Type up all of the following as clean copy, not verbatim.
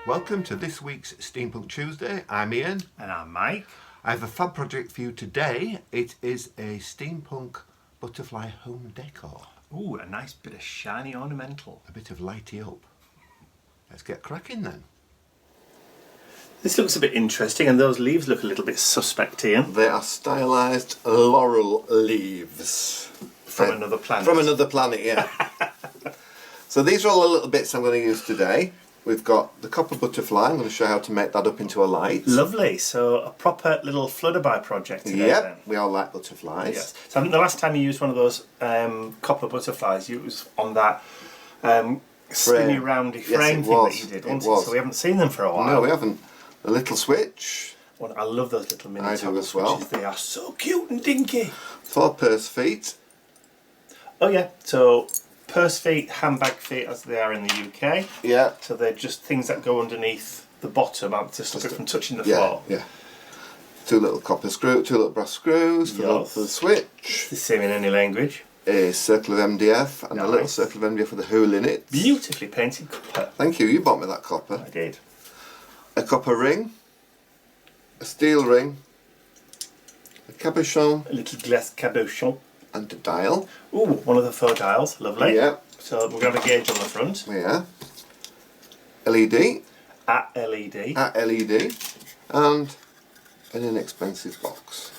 Welcome to this week's Steampunk Tuesday. I'm Ian. And I'm Mike. I have a fab project for you today. It is a Steampunk Butterfly home decor. Ooh, a nice bit of shiny ornamental. A bit of lighty up. Let's get cracking then. This looks a bit interesting, and those leaves look a little bit suspect, Ian. They are stylised laurel leaves. From another planet. From another planet, yeah. So these are all the little bits I'm going to use today. We've got the copper butterfly. I'm going to show you how to make that up into a light. Lovely. So a proper little flutterby project today. Yep, then. we all like butterflies. Yes. So I think the last time you used one of those copper butterflies, it was on that spinny roundy frame thing that you did, wasn't it? So we haven't seen them for a while. No, we haven't. A little switch. Well, I love those little mini I do as well. switches. They are so cute and dinky. 4 purse feet. Oh yeah. So purse feet, handbag feet, as they are in the UK. Yeah. So they're just things that go underneath the bottom to stop it from touching the floor. Yeah. 2 little copper screws, 2 little brass screws for the switch. The same in any language. A circle of MDF and a little circle of MDF with a hole in it. Beautifully painted copper. Thank you. You bought me that copper. I did. A copper ring. A steel ring. A cabochon. A little glass cabochon. And a dial. Ooh, one of the faux dials. Lovely. Yeah. So we're going to have a gauge on the front. Yeah. LED. At LED. At LED. And an inexpensive box.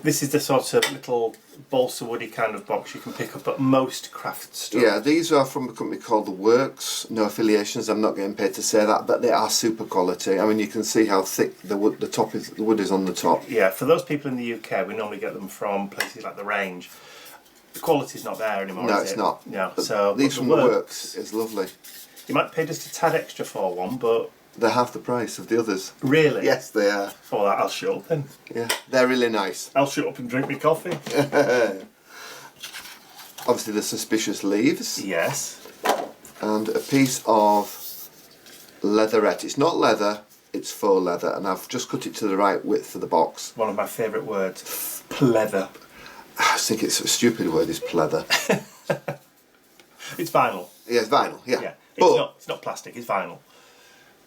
This is the sort of little balsa woody kind of box you can pick up at most craft stores. Yeah, these are from a company called The Works. No affiliations, I'm not getting paid to say that, but they are super quality. I mean, you can see how thick the wood is on the top. Yeah, for those people in the UK, we normally get them from places like The Range. The quality's not there anymore, No, is it's it? not. No, But so these from The Works is lovely. You might pay just a tad extra for one, but... They're half the price of the others. Really? Yes, they are. Oh, I'll shut up then. Yeah, they're really nice. I'll shut up and drink my coffee. Obviously the suspicious leaves. Yes. And a piece of leatherette. It's not leather, it's faux leather, and I've just cut it to the right width for the box. One of my favourite words. Pleather. I think it's a stupid word, is pleather. It's vinyl. Yeah, it's vinyl, yeah. It's not plastic, it's vinyl.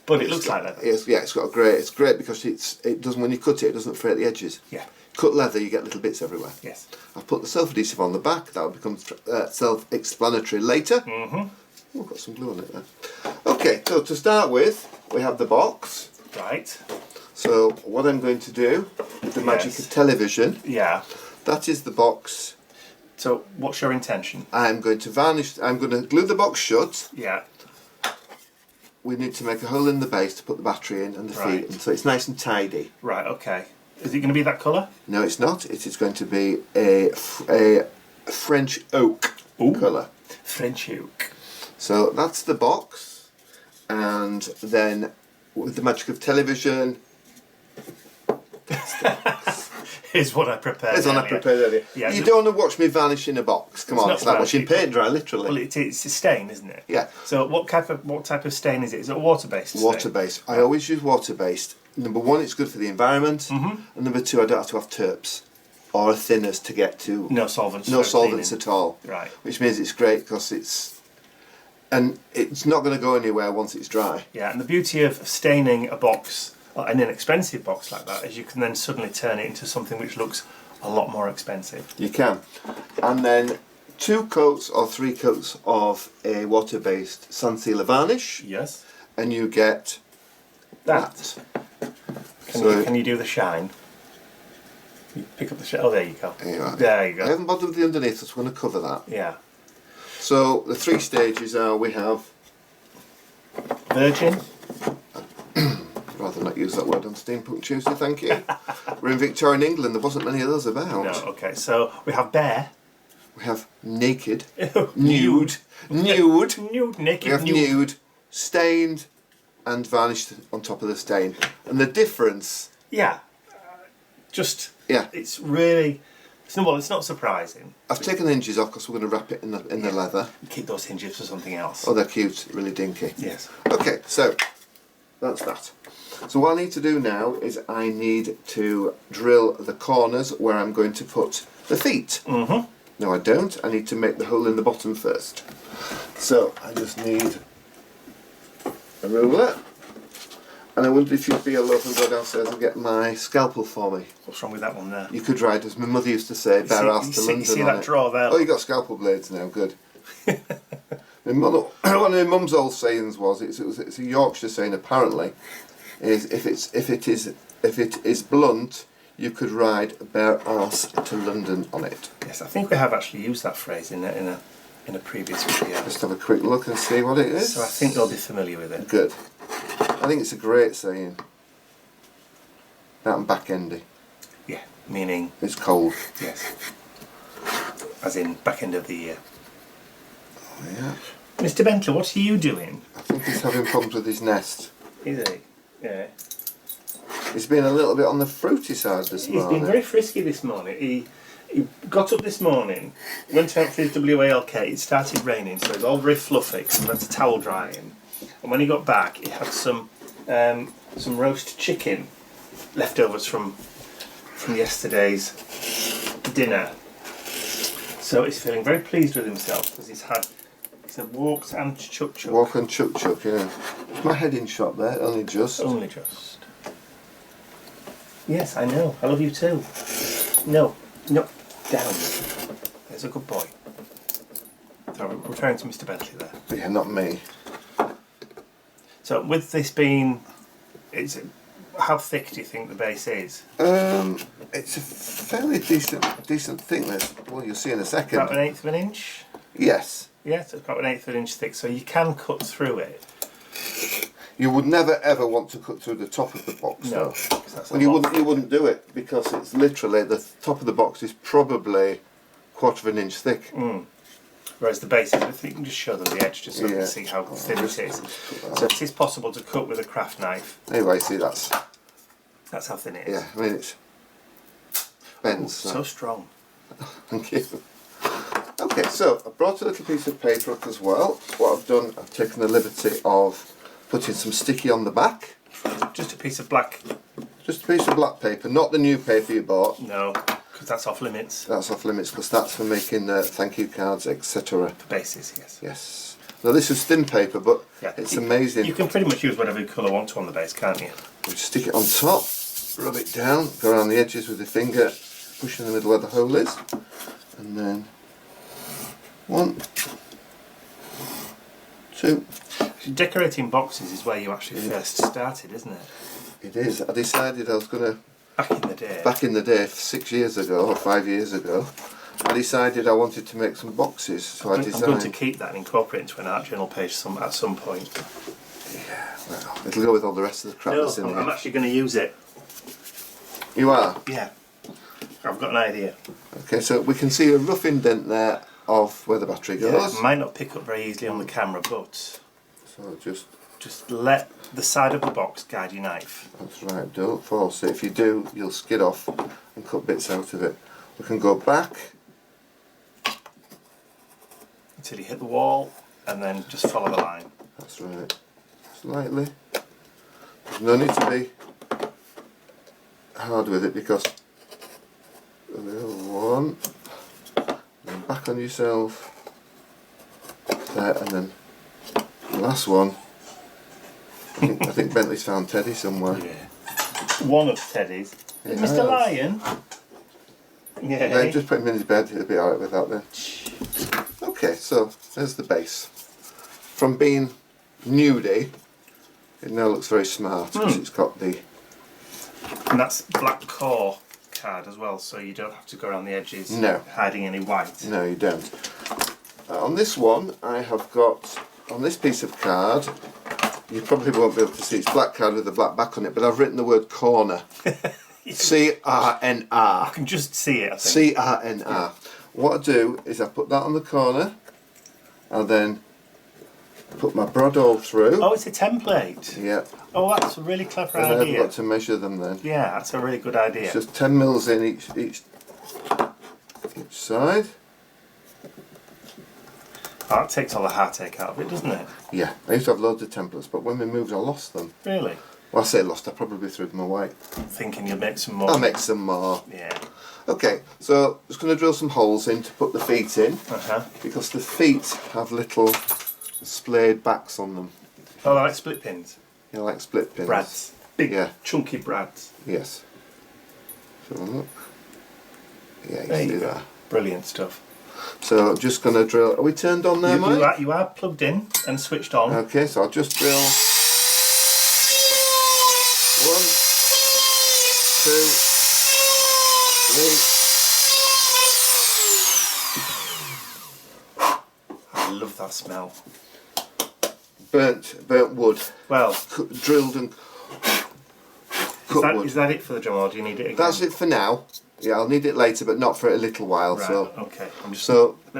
But it looks like leather. It's got a great. It's great because it doesn't. When you cut it, it doesn't fray at the edges. Yeah. Cut leather, you get little bits everywhere. Yes. I've put the self-adhesive on the back. That will become self-explanatory later. Mm-hmm. Oh, I've got some glue on it there. Okay, so to start with, we have the box. Right. So what I'm going to do with the magic of television. Yeah. That is the box. So what's your intention? I'm going to varnish. I'm going to glue the box shut. Yeah. We need to make a hole in the base to put the battery in and the feet in, so it's nice and tidy. Right, okay. Is it going to be that colour? No, it's not. It is going to be a French oak colour. French oak. So that's the box, and then with the magic of television, that's the box. Here's what I prepared. Here's what I prepared earlier. Yeah, you don't want to watch me vanish in a box. Come on, it's like watching paint dry, literally. Well, it's a stain, isn't it? Yeah. So what type of stain is it? Is it a water-based? Water-based. I always use water-based. Number 1, it's good for the environment, and number 2, I don't have to have terps or thinners to get to. No solvents. No solvents at all. Right. Which means it's great because it's not going to go anywhere once it's dry. Yeah, and the beauty of staining a box, an inexpensive box like that, is you can then suddenly turn it into something which looks a lot more expensive. You can. And then 2 coats or 3 coats of a water-based sun sealer varnish. Yes. And you get that. Can you do the shine? You pick up the shine. Oh, there you go. There you go. I haven't bothered with the underneath, so I'm going to cover that. Yeah. So the 3 stages are, we have virgin. Rather not use that word on Steampunk Tuesday, thank you. We're in Victorian England, there wasn't many of those about. No, okay, so we have bare. We have naked. Nude. Naked. We have nude, stained, and varnished on top of the stain. And the difference... Yeah. It's really... it's not surprising. I've taken the hinges off because we're going to wrap it in the leather. Keep those hinges for something else. Oh, they're cute, really dinky. Yes. Okay, so that's that. So what I need to do now is I need to drill the corners where I'm going to put the feet. Mm-hmm. No, I don't. I need to make the hole in the bottom first. So I just need a ruler. And I wonder if you'd be alone and go downstairs and get my scalpel for me. What's wrong with that one there? You could ride, as my mother used to say, bare ass to London. You see that drawer there? Oh, you got scalpel blades now, good. One of my mum's old sayings was, it's a Yorkshire saying apparently, is if it is blunt, you could ride a bare arse to London on it. Yes, I think we have actually used that phrase in a previous video. Just have a quick look and see what it is. So I think they'll be familiar with it. Good. I think it's a great saying. That and back-endy. Yeah, meaning... It's cold. Yes. As in back end of the year. Oh, yeah. Mr. Bentley, what are you doing? I think he's having problems with his nest. Is he? Yeah. He's been a little bit on the fruity side this morning. He's been very frisky this morning. He got up this morning, went out for his WALK, it started raining, so it was all very fluffy because he went to towel drying. And when he got back, he had some roast chicken leftovers from yesterday's dinner. So he's feeling very pleased with himself because he's walked and chuk-chuk. Walk and chuk-chuk, yeah. Is my head in shot there? Only just. Only just. Yes, I know. I love you too. No. Down. There's a good boy. So I'm referring to Mr. Bentley there. Yeah, not me. So with this being, how thick do you think the base is? It's a fairly decent thickness. Well, you'll see in a second. About 1/8 of an inch? Yes. Yeah, so it's about 1/8 of an inch thick, so you can cut through it. You would never ever want to cut through the top of the box, No, though. that's Well, you wouldn't do it because it's literally the top of the box is probably 1/4 of an inch thick. Whereas the base is, if you can just show them the edge just so you can see how thin it is. So it is possible to cut with a craft knife. Anyway, see that's how thin it is. Yeah, I mean it's bends. So strong. Thank you. Okay, so I brought a little piece of paper up as well. What I've done, I've taken the liberty of putting some sticky on the back. Just a piece of black. Just a piece of black paper, not the new paper you bought. No, because that's off limits. That's off limits because that's for making thank you cards, etc. For bases, yes. Yes. Now this is thin paper, but Yeah. it's amazing. You can pretty much use whatever colour you want to on the base, can't you? You stick it on top, rub it down, go around the edges with your finger, push in the middle where the hole is, and then 1, 2. Decorating boxes is where you actually first started, isn't it? It is. I decided I was going to, Back in the day, 6 years ago or 5 years ago, I decided I wanted to make some boxes. So I designed. I'm going to keep that and incorporate it into an art journal page at some point. Yeah, well, it'll go with all the rest of the crap that's in there. I'm actually going to use it. You are? Yeah. I've got an idea. Okay, so we can see a rough indent there of where the battery goes. It might not pick up very easily on the camera, but So just let the side of the box guide your knife. That's right, don't force it. If you do, you'll skid off and cut bits out of it. We can go back Until you hit the wall, and then just follow the line. That's right. Slightly. There's no need to be hard with it because a little one, then back on yourself, there, and then the last one. I think Bentley's found Teddy somewhere. Yeah. One of Teddy's. Yeah. Mr. Lion. Yeah. No, just put him in his bed. He'll be alright with that then. Okay, so there's the base. From being nudie, it now looks very smart because it's got the. And that's black core card as well, so you don't have to go around the edges hiding any white. No, you don't. On this one, I have got, on this piece of card, you probably won't be able to see, it's black card with a black back on it, but I've written the word corner. C-R-N-R. I can just see it, I think. C-R-N-R. Yeah. What I do is I put that on the corner, and then put my bradawl through. Oh, it's a template. Yeah. Oh, that's a really clever and idea. I've got to measure them then. Yeah, that's a really good idea. It's just 10 mils in each side. Oh, that takes all the heartache out of it, doesn't it? Yeah, I used to have loads of templates, but when we moved I lost them. Really? Well, I say lost, I probably threw them away. Thinking you'll make some more. I'll make some more. Yeah. Okay, so just going to drill some holes in to put the feet in, because the feet have little splayed backs on them. Oh, they're like split pins? Yeah, like split pins. Brads. Big, chunky brads. Yes. So look. Yeah, There you you see go. that. Brilliant stuff. So I'm just going to drill. Are we turned on there, Mike? You are plugged in and switched on. Okay, so I'll just drill 1, 2, 3. I love that smell. Burnt wood. Well, Drilled and cut wood. Is that it for the drum, or do you need it again? That's it for now. Yeah, I'll need it later, but not for a little while. Right, so okay. Let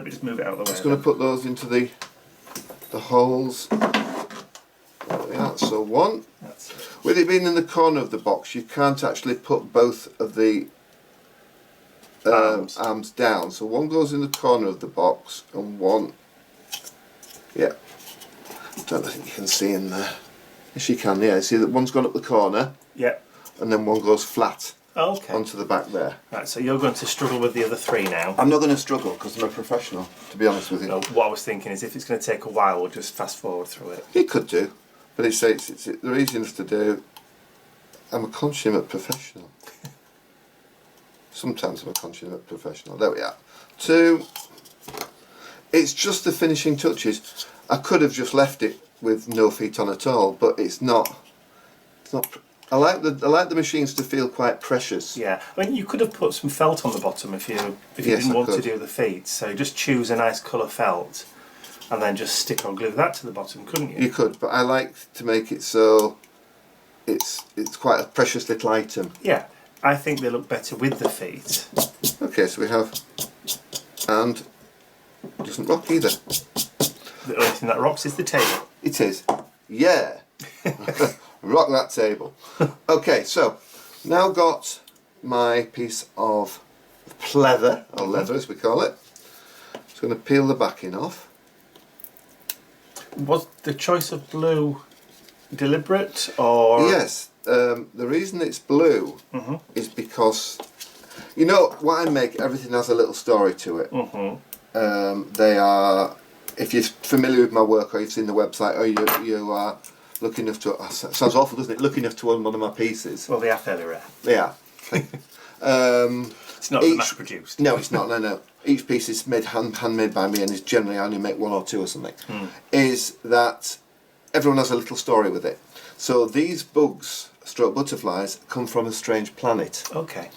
me just move it out of the way. I'm just going to put those into the holes. There we are. So one. That's it. With it being in the corner of the box, you can't actually put both of the arms down. So one goes in the corner of the box, and one. Yeah. Don't think you can see in there. Yes, you can. Yeah. See that one's gone up the corner. Yeah. And then one goes flat. Okay. Onto the back there. Right, so you're going to struggle with the other three now. I'm not going to struggle because I'm a professional, to be honest with you. No, what I was thinking is if it's going to take a while, we'll just fast forward through it. You could do, but they're easy enough to do. I'm a consummate professional. Sometimes I'm a consummate professional. There we are. 2. It's just the finishing touches. I could have just left it with no feet on at all, but it's not. It's not. I like the machines to feel quite precious. Yeah, I mean you could have put some felt on the bottom if you didn't want to do the feet. So just choose a nice colour felt, and then just stick or glue that to the bottom, couldn't you? You could, but I like to make it so it's quite a precious little item. Yeah, I think they look better with the feet. Okay, so we have, and it doesn't rock either. The only thing that rocks is the table. It is. Yeah. Rock that table. Okay, so now got my piece of pleather, or leather as we call it. Just going to peel the backing off. Was the choice of blue deliberate, or...? Yes, the reason it's blue is because, you know, what I make, everything has a little story to it. They are, if you're familiar with my work or you've seen the website or you are lucky enough to, sounds awful doesn't it, lucky enough to own one of my pieces. Well, they are fairly rare. They are. It's not mass produced. No, it's not, no. Each piece is made handmade by me, and is generally I only make 1 or 2 or something. Is that everyone has a little story with it. So these bugs, stroke butterflies, come from a strange planet. Okay.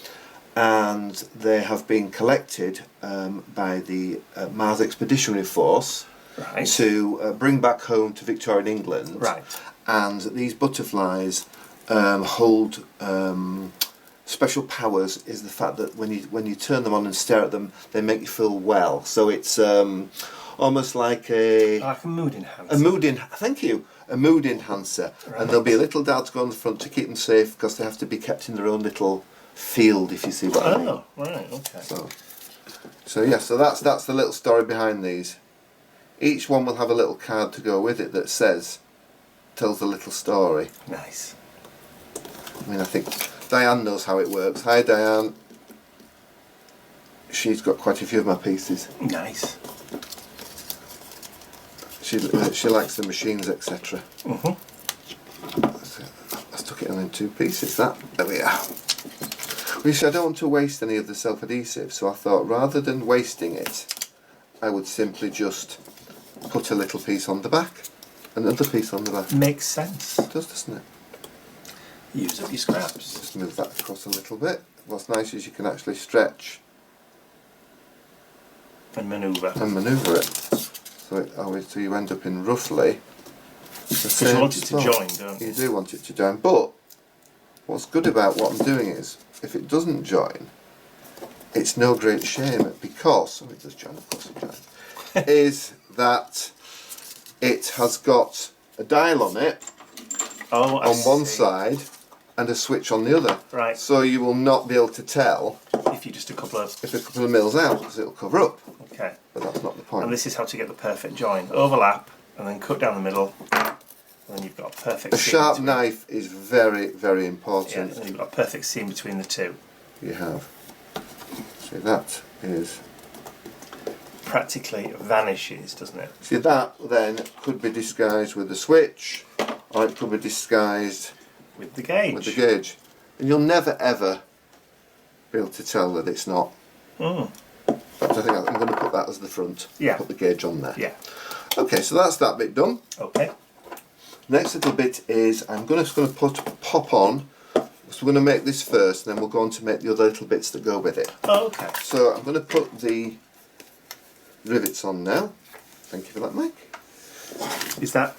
And they have been collected by the Mars Expeditionary Force to bring back home to Victorian England. Right. And these butterflies hold special powers. Is the fact that when you turn them on and stare at them, they make you feel well. So it's almost like a mood enhancer. Thank you. A mood enhancer. Right. And there'll be a little dart to go on the front to keep them safe, because they have to be kept in their own little field, if you see what I mean. Oh, right, okay. So yeah, so that's the little story behind these. Each one will have a little card to go with it that tells a little story. Nice. I mean, I think Diane knows how it works. Hi, Diane. She's got quite a few of my pieces. Nice. She likes the machines, etc. I stuck it on in 2 pieces. There we are. Well, you see, I don't want to waste any of the self-adhesive, so I thought rather than wasting it, I would simply just put a little piece on the back, another piece on the back. Makes sense. It does, doesn't it? Use up your scraps. Just move that across a little bit. What's nice is you can actually stretch and manoeuvre it. So you end up in roughly the same Because you want it to spot. join, don't you? You do want it to join, but what's good about what I'm doing is, if it doesn't join, it's no great shame, because, it does join, of course it joins, is that it has got a dial on it on one side and a switch on the other. Right. So you will not be able to tell if you're just a couple of mils out, because it'll cover up. Okay. But that's not the point. And this is how to get the perfect join. Overlap and then cut down the middle. And then you've got a perfect seam. A sharp knife is very, very important. Yeah, and you've got a perfect seam between the two. You have. See, that is... Practically vanishes, doesn't it? See, that then could be disguised with the switch, or it could be disguised With the gauge. with the gauge. And you'll never ever be able to tell that it's not. Mm. In fact, I think I'm going to put that as the front. Yeah. Put the gauge on there. Yeah. Okay, so that's that bit done. Okay. Next little bit is I'm just going to pop on. So we're going to make this first, and then we'll go on to make the other little bits that go with it. Oh, okay. So I'm going to put the rivets on now. Thank you for that, Mike. Is that...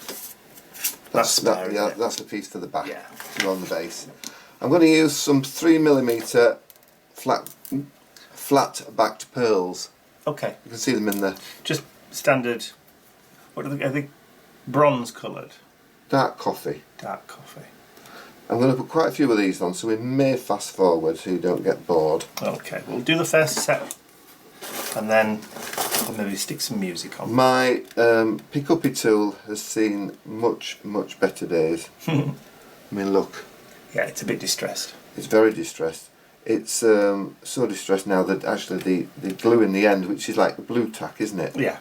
That's spare, yeah, isn't it? that's the piece for the back. Yeah. To go on the base. I'm going to use some 3mm flat backed pearls. Okay. You can see them in the Just standard... What are they bronze coloured? dark coffee. Dark coffee. I'm going to put quite a few of these on, so we may fast forward so you don't get bored. Okay, we'll do the first set and then we'll maybe stick some music on. My pick-uppy tool has seen much better days. I mean, look, Yeah, it's a bit distressed. it's very distressed. It's so distressed now that actually the glue in the end, which is like the blue tack, isn't it? Yeah.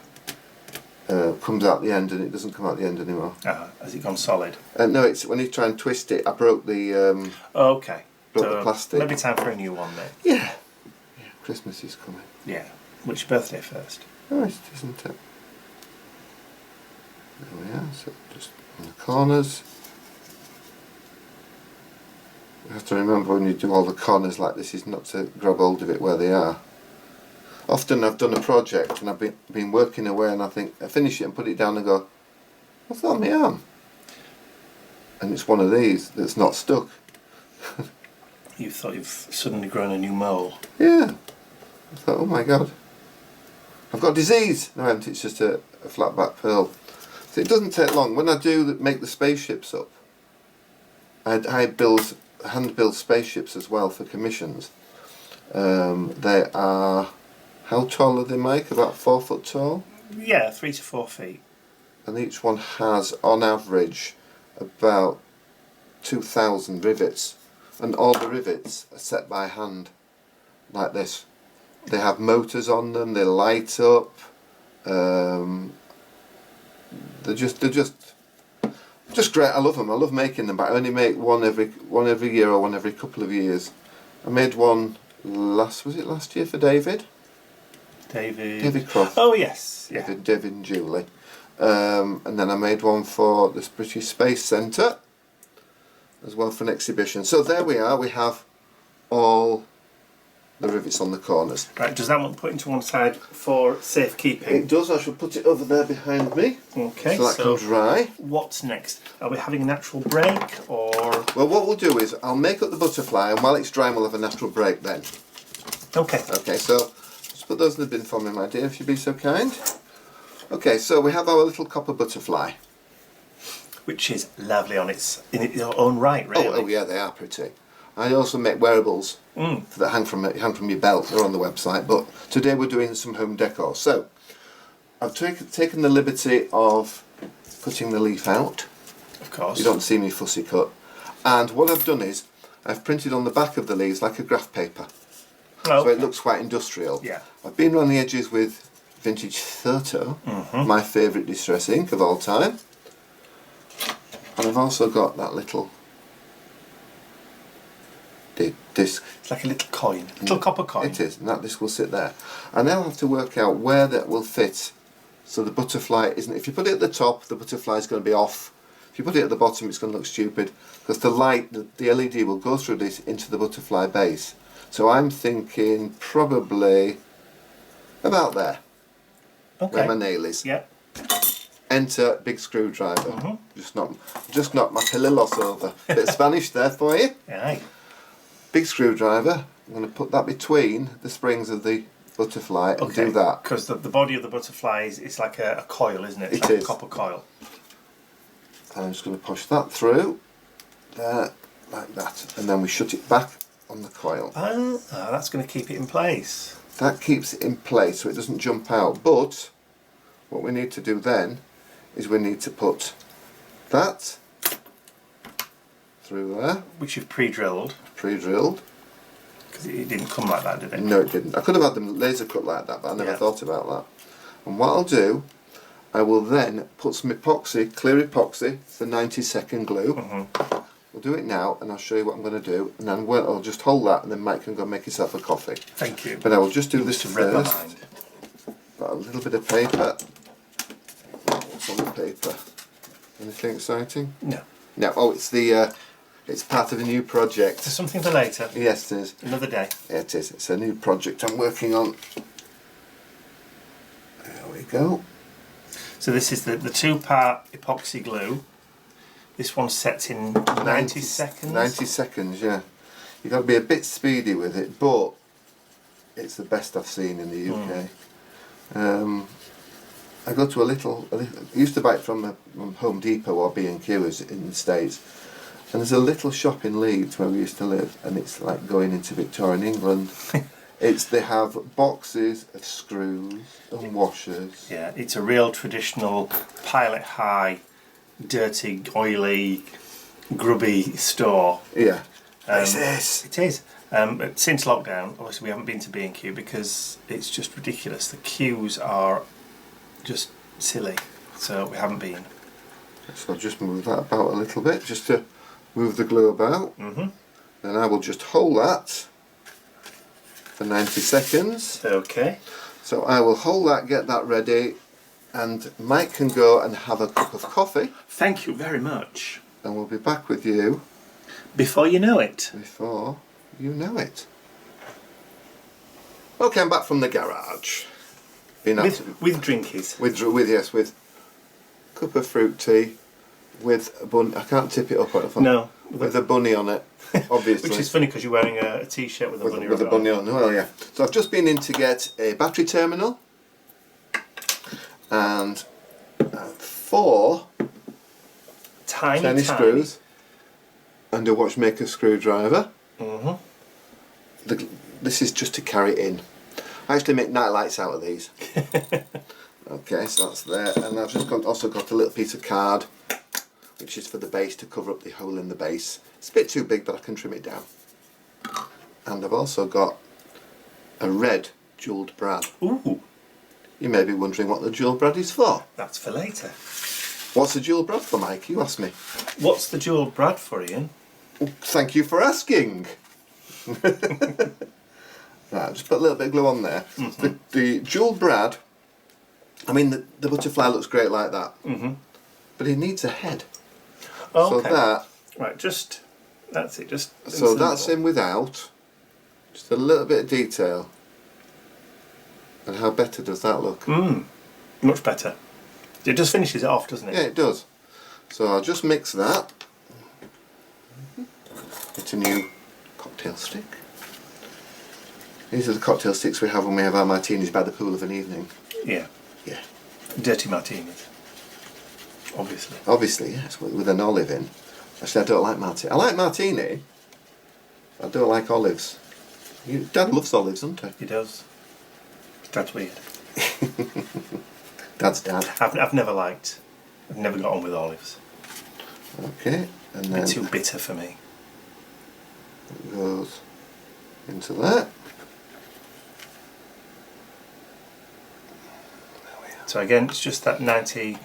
Comes out the end, and it doesn't come out the end anymore. Has it gone solid? No, it's when you try and twist it. I broke the Okay. broke the plastic. Maybe time for a new one then. Yeah. Christmas is coming. Yeah. Which birthday first? Nice, isn't it? There we are. So just on the corners. You have to remember when you do all the corners like this is not to grab hold of it where they are. Often I've done a project and I've been working away and I think I finish it and put it down and go, what's that on my arm? And it's one of these that's not stuck. You thought you've suddenly grown a new mole. Yeah. I thought, oh my god. I've got disease. No, I haven't. It's just a flat back pearl. So it doesn't take long. When I do make the spaceships up, I hand build spaceships as well for commissions. They are, how tall are they, Mike? About 4 foot tall? Yeah, 3 to 4 feet. And each one has, on average, about 2,000 rivets. And all the rivets are set by hand, like this. They have motors on them, they light up. They're just great. I love them. I love making them, but I only make one every year or one every couple of years. I made one last year for David Croft. Oh yes, yeah. David and Julie. And then I made one for the British Space Centre as well for an exhibition. So there we are. We have all the rivets on the corners. Right, does that one put into one side for safekeeping? It does. I shall put it over there behind me. Okay, So that can dry. What's next? Are we having a natural break or...? Well, what we'll do is I'll make up the butterfly, and while it's drying we'll have a natural break then. Okay. Okay, so just put those in the bin for me, my dear, if you'd be so kind. Okay, so we have our little copper butterfly. Which is lovely in its own right, really. Oh yeah, they are pretty. I also make wearables that hang from your belt. They're on the website. But today we're doing some home decor. So I've taken the liberty of cutting the leaf out. Of course. You don't see me fussy cut. And what I've done is I've printed on the back of the leaves like a graph paper. Oh, So it looks quite industrial. Yeah. I've been around the edges with vintage Thurto, my favourite distress ink of all time. And I've also got that little disc. It's like a little coin, little copper coin. It is, and that disc will sit there. And now I'll have to work out where that will fit so the butterfly isn't... If you put it at the top, the butterfly is going to be off. If you put it at the bottom, it's going to look stupid because the light, the LED will go through this into the butterfly base. So I'm thinking probably about there, where my nail is. Yeah. Enter big screwdriver. Just knock my pillowloss over. Bit of Spanish there for you. Aye. Big screwdriver. I'm going to put that between the springs of the butterfly and do that. Because the body of the butterfly is like a coil, isn't it? It's It like is. a copper coil. And I'm just going to push that through there, like that, and then we shut it back on the coil. Ah, that's going to keep it in place. That keeps it in place so it doesn't jump out. But what we need to do then is we need to put that through there, Which you've pre-drilled. pre-drilled. Because it didn't come like that, did it? No, it didn't. I could have had them laser cut like that, but I never thought about that. And what I'll do, I will then put some epoxy, clear epoxy, the 90-second glue. We'll do it now, and I'll show you what I'm going to do, and then I'll just hold that, and then Mike can go make himself a coffee. Thank you. But I will just do this read my first. mind. Got a little bit of paper. What's on the paper? Anything exciting? No. No. Oh, it's part of a new project. So something for later. Yes, it is. Another day. Yeah, it is. It's a new project I'm working on. There we go. So this is the 2-part epoxy glue. This one's set in 90 seconds. 90 seconds, yeah. You've got to be a bit speedy with it, but it's the best I've seen in the UK. I go to a little. I used to buy it from Home Depot or B&Q in the States, and there's a little shop in Leeds where we used to live, and it's like going into Victorian England. They have boxes of screws and washers. Yeah, it's a real traditional pilot high, dirty, oily, grubby store. Yeah. It is. It is. Since lockdown, obviously we haven't been to B&Q because it's just ridiculous. The queues are just silly, so we haven't been. So I'll just move that about a little bit, just to move the glue about. Then I will just hold that for 90 seconds. Okay. So I will hold that, get that ready, and Mike can go and have a cup of coffee. Thank you very much. And we'll be back with you before you know it. Before you know it. Okay, I'm back from the garage. Been with drinkies. With cup of fruit tea, with a bun. I can't tip it up. No. With a bunny on it, obviously. Which is funny because you're wearing a t-shirt with a bunny on. With a bunny on. Well, yeah. So I've just been in to get a battery terminal and 4 tiny screws and a watchmaker screwdriver. This is just to carry it in. I actually make night lights out of these. Okay, so that's there, and I've just also got a little piece of card, which is for the base, to cover up the hole in the base. It's a bit too big, but I can trim it down. And I've also got a red jewelled brad. Ooh. You may be wondering what the jewelled brad is for. That's for later. What's the jewelled brad for, Mike? You asked me. What's the jewelled brad for, Ian? Thank you for asking. Right, just put a little bit of glue on there. The jewelled brad, I mean, the butterfly looks great like that, but it needs a head. Oh, okay. So that... Right, that's it, So that's in without, just a little bit of detail. And how better does that look? Much better. It just finishes it off, doesn't it? Yeah, it does. So I'll just mix that. Get a new cocktail stick. These are the cocktail sticks we have when we have our martinis by the pool of an evening. Yeah. Yeah. Dirty martinis. Obviously. Obviously, yes, with an olive in. Actually, I don't like martini. I like martini. I don't like olives. Dad loves olives, doesn't he? He does. That's weird. Dad's dad. I've never got on with olives. Okay, and then They're too bitter for me. It goes into that. So again, it's just that 90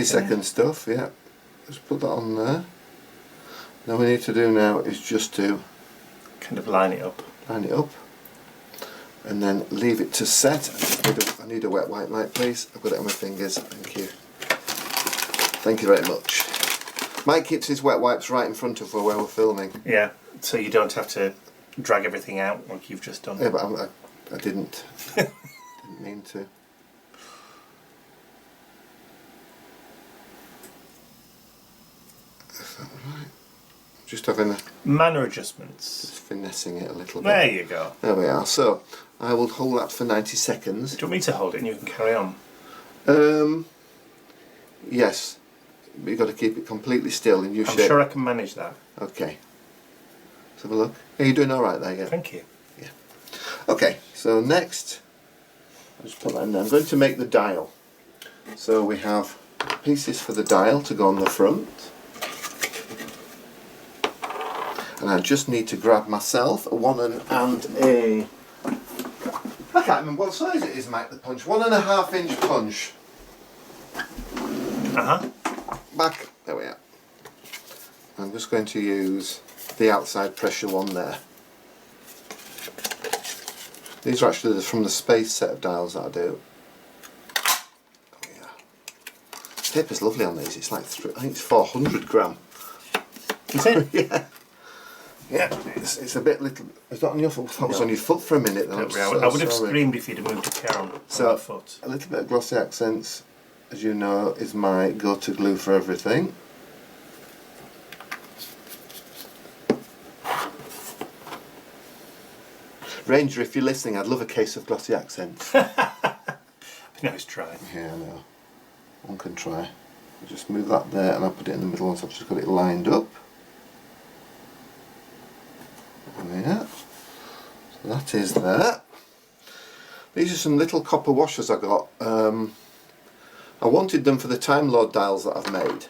second stuff, yeah. Just put that on there. Now we need to do now is just to kind of line it up. And then leave it to set. I need a wet white light, please. I've got it on my fingers. Thank you. Thank you very much. Mike keeps his wet wipes right in front of where we're filming. Yeah, so you don't have to drag everything out like you've just done. Yeah, but I didn't. Didn't mean to. Is that right? Just having a... Manner adjustments. Just finessing it a little bit. There you go. There we are. So, I will hold that for 90 seconds. Do you want me to hold it and you can carry on? Yes. But you've got to keep it completely still in I'm sure I can manage that. Okay. Let's have a look. Are you doing alright there? Yeah. Thank you. Yeah. Okay, so next, I'll just put that in there. I'm going to make the dial. So we have pieces for the dial to go on the front. And I just need to grab myself a 1 and a... I can't remember what size it is, Mike, the punch. 1.5 inch punch. Back, there we are. I'm just going to use the outside pressure one there. These are actually from the space set of dials that I do. Oh yeah. Paper's lovely on these, it's like, I think it's 400 gram. Is it? Yeah. Yeah, it's a bit little. Is that on your foot? I was on your foot for a minute. Then. I would have screamed if you'd have moved a chair on my foot. A little bit of Glossy Accents, as you know, is my go-to glue for everything. Ranger, if you're listening, I'd love a case of Glossy Accents. Nice try. Yeah, I know. One can try. I'll just move that there and I'll put it in the middle once I've just got it lined up. Yeah, so that is that. These are some little copper washers I got. I wanted them for the Time Lord dials that I've made,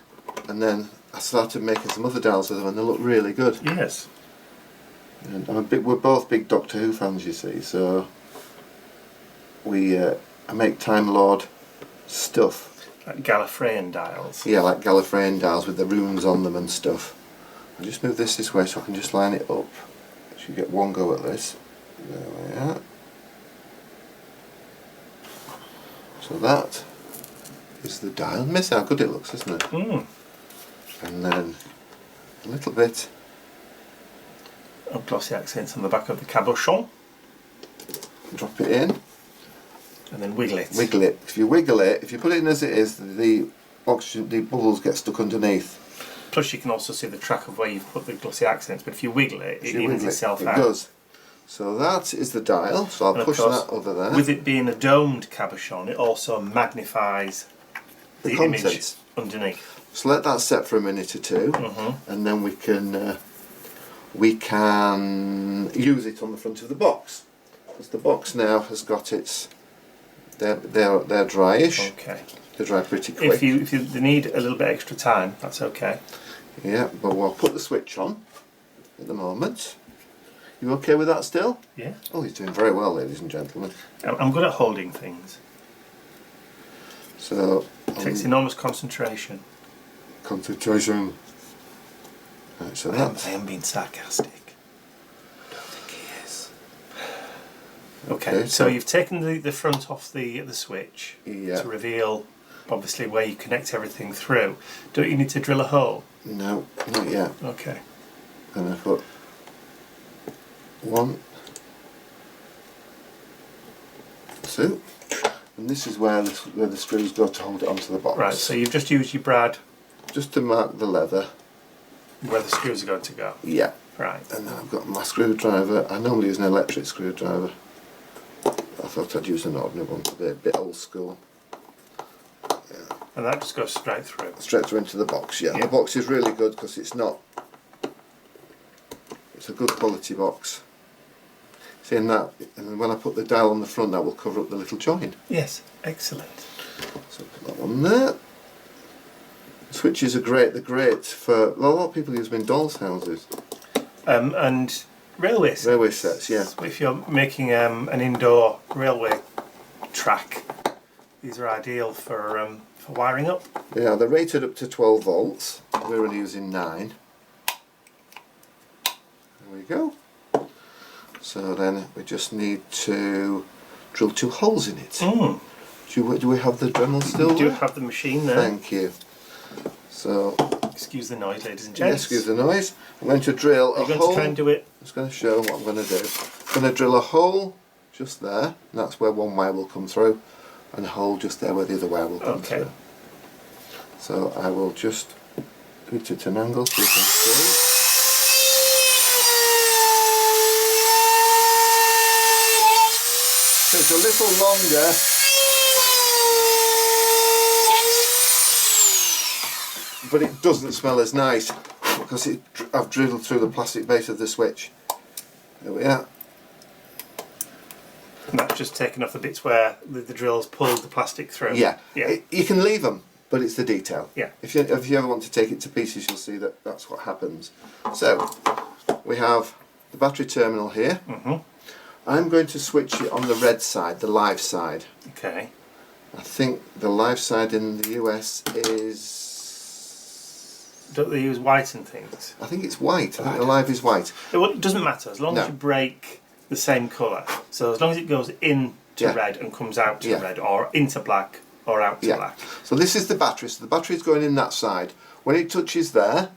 and then I started making some other dials with them and they look really good. Yes. And we're both big Doctor Who fans, you see, so I make Time Lord stuff. Like Gallifreyan dials. Yeah, like Gallifreyan dials with the runes on them and stuff. I'll just move this way so I can just line it up. You get one go at this. There we are. So that is the dial. Miss how good it looks, isn't it? Mm. And then a little bit of Glossy Accents on the back of the cabochon. Drop it in. And then wiggle it. Wiggle it. If you wiggle it, if you put it in as it is, the oxygen, the bubbles get stuck underneath. Plus you can also see the track of where you've put the Glossy Accents, but if you wiggle it, it evens itself out. It does. So that is the dial, so I'll push that over there. With it being a domed cabochon, it also magnifies the image underneath. So let that set for a minute or two, and then we can use it on the front of the box. Because the box now has got its... They're dryish. Okay. They dry pretty quick. If you need a little bit extra time, that's okay. Yeah, but we'll put the switch on at the moment. You okay with that still? Yeah. Oh, he's doing very well, ladies and gentlemen. I'm good at holding things. So it takes enormous concentration. Concentration. Right, so that's... I am being sarcastic. I don't think he is. Okay, so you've taken the front off the switch to reveal obviously where you connect everything through. Don't you need to drill a hole? No, not yet. Okay. And I've got 1, 2, and this is where the screws go to hold it onto the box. Right, so you've just used your brad just to mark the leather where the screws are going to go. Yeah. Right. And then I've got my screwdriver. I normally use an electric screwdriver. I thought I'd use an ordinary one to be a bit old school. Yeah. And that just goes straight through. Straight through into the box, yeah. The box is really good because it's a good quality box. See, and then when I put the dial on the front, that will cover up the little join. Yes, excellent. So put that one there. Switches are great. They're great for, well, a lot of people use them in dolls' houses. And railway sets. Railway sets, yeah. If you're making an indoor railway track, these are ideal for wiring up. Yeah, they're rated up to 12 volts. We're only using 9. There we go. So then we just need to drill 2 holes in it. Mm. Do we have the Dremel still? We do have the machine there. Thank you. So, excuse the noise, ladies and yeah, gents. excuse the noise. I'm going to drill a hole. You're going to try and do it? I'm just going to show what I'm going to do. I'm going to drill a hole just there, and that's where one wire will come through, and a hole just there where the other wire will come through. So I will just do it at an angle so you can see. So it's a little longer. But it doesn't smell as nice because I've drilled through the plastic base of the switch. There we are. And that's just taken off the bits where the drill's pulled the plastic through. Yeah. Yeah. You can leave them, but it's the detail. Yeah. If you ever want to take it to pieces, you'll see that that's what happens. So we have the battery terminal here. I'm going to switch it on the red side, the live side. Okay. I think the live side in the US is... Don't they use white and things? I think it's white. I think the live is white. It doesn't matter, as long as you break the same colour. So as long as it goes in to red and comes out to red, or into black or out to black. So this is the battery. So the battery is going in that side. When it touches there,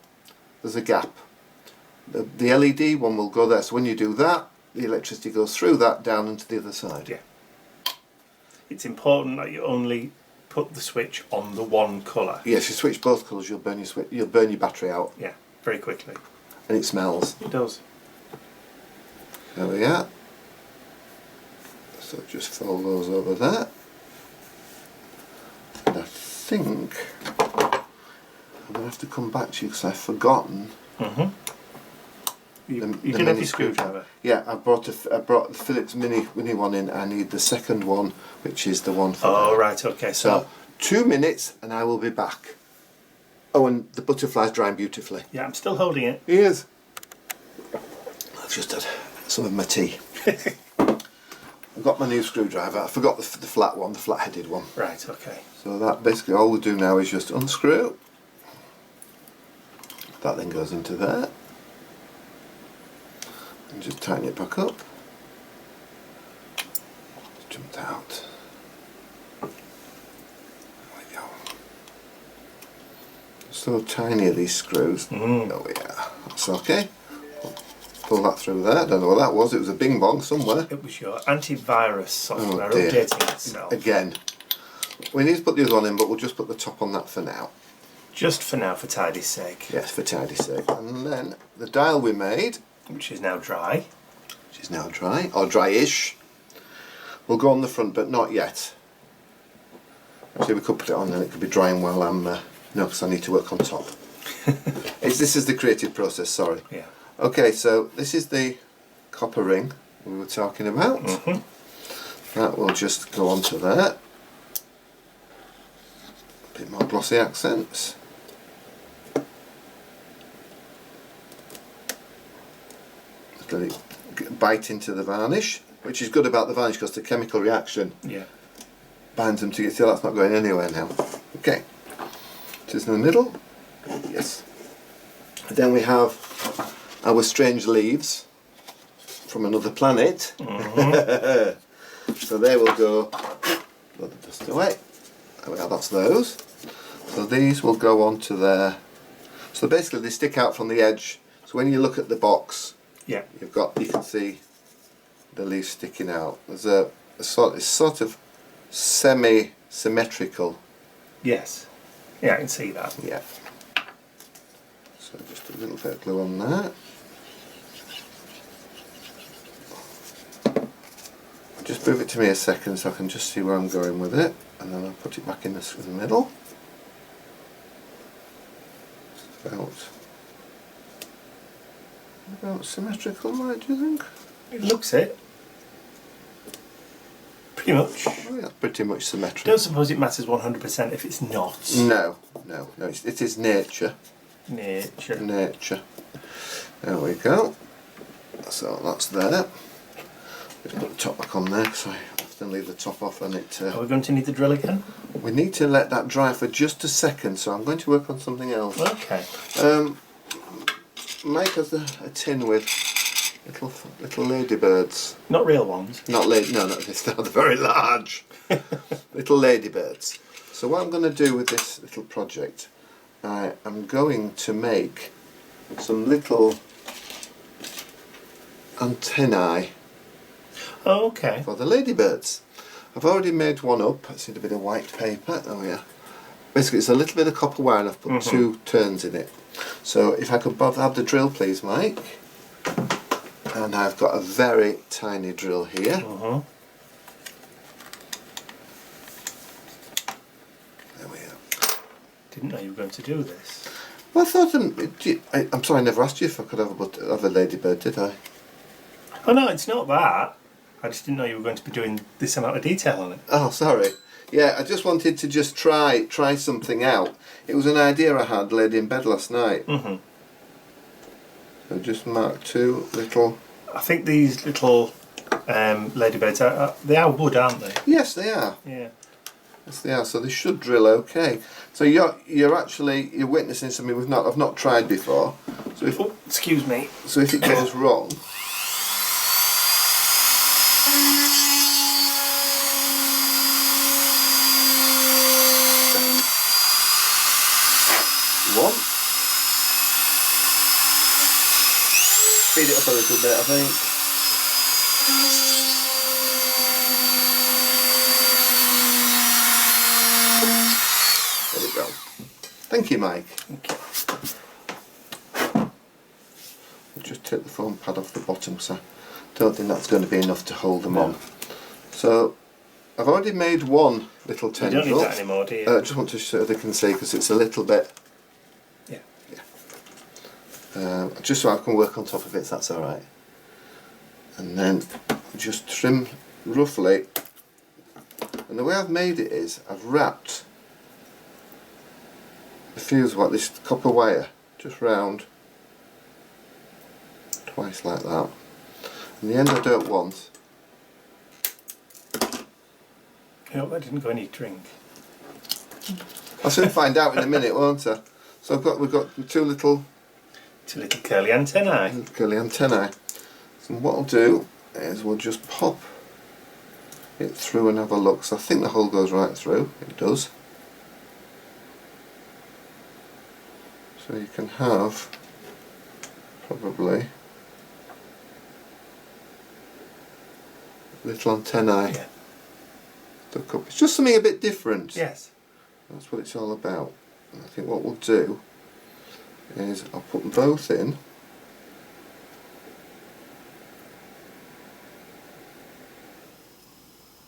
there's a gap. The LED one will go there. So when you do that, the electricity goes through that down into the other side. Yeah. It's important that you only put the switch on the one colour. Yes, if you switch both colours, you'll burn your battery out. Yeah, very quickly. And it smells. It does. There we are. So just fold those over there. And I think I'm going to have to come back to you because I've forgotten. You did have your screwdriver? Yeah, I brought the Phillips mini one in. I need the second one, which is the one for Oh, right, okay. So 2 minutes and I will be back. Oh, and the butterfly's drying beautifully. Yeah, I'm still holding it. He is. I've just had some of my tea. I've got my new screwdriver. I forgot the flat one, the flat-headed one. Right, okay. So that basically all we do now is just unscrew. That then goes into there. And just tighten it back up. It's jumped out. There we go. So tiny are these screws. Oh yeah, that's okay. Pull that through there. I don't know what that was. It was a bing bong somewhere. It was your antivirus software dear. updating itself. Again. We need to put the other one in, but we'll just put the top on that for now. Just for now, for tidy's sake. Yes, for tidy's sake. And then the dial we made, which is now dry. Which is now dry, or dry-ish. Will go on the front, but not yet. Actually, we could put it on and it could be drying while I'm... no, because I need to work on top. This is the creative process, sorry. Yeah. Okay, so this is the copper ring we were talking about. That will just go onto there. A bit more glossy accents. Let it bite into the varnish, which is good about the varnish because the chemical reaction binds them together. So that's not going anywhere now. Okay, it is in the middle. Yes. And then we have our strange leaves from another planet. So they will go. Blow the dust away. There we are. That's those. So these will go onto there. So basically, they stick out from the edge. So when you look at the box. Yeah. You can see the leaves sticking out. There's it's sort of semi-symmetrical. Yes. Yeah, I can see that. Yeah. So just a little bit of glue on that. Just move it to me a second so I can just see where I'm going with it, and then I'll put it back in the middle. About symmetrical, Mike, do you think? It looks it. Pretty much. Oh, yeah, pretty much symmetrical. Don't suppose it matters 100% if it's not. No. It is nature. Nature. There we go. So that's there. Just put the top back on there because I often leave the top off and it... Are we going to need the drill again? We need to let that dry for just a second, so I'm going to work on something else. Okay. Mike has a tin with little ladybirds. Not real ones? No, they're very large. Little ladybirds. So what I'm going to do with this little project, I am going to make some little antennae. Oh, okay. For the ladybirds. I've already made one up. It's in a bit of white paper. Oh yeah. Basically, it's a little bit of copper wire and I've put 2 turns in it. So if I could have the drill, please, Mike. And I've got a very tiny drill here. There we are. Didn't know you were going to do this. Well, I thought I'm sorry, I never asked you if I could have a ladybird, did I? Oh no, it's not that. I just didn't know you were going to be doing this amount of detail on it. Oh, sorry. Yeah, I just wanted to just try something out. It was an idea I had laid in bed last night. So just mark 2 little... I think these little ladybirds, they are wood, aren't they? Yes, they are. Yeah. Yes, they are. So they should drill okay. So you're witnessing something I've not tried before. So if excuse me. So if it goes wrong, one. Speed it up a little bit, I think. There we go. Thank you, Mike. Okay. We'll just take the foam pad off the bottom, so I don't think that's going to be enough to hold them on. So I've already made one little tendril. You don't need that anymore, do you? I just want to show they can see because it's a little bit. Just so I can work on top of it, so that's alright. And then just trim roughly. And the way I've made it is I've wrapped the fuse, this copper wire, just round twice like that. And the end I don't want. I hope that didn't go in your drink. I'll soon find out in a minute, won't I? So we've got two little curly antennae. Curly antennae. So what I'll do is we'll just pop it through and have a look. So I think the hole goes right through. It does. So you can have probably little antennae stuck up. It's just something a bit different. Yes. That's what it's all about. And I think what we'll do is I'll put them both in.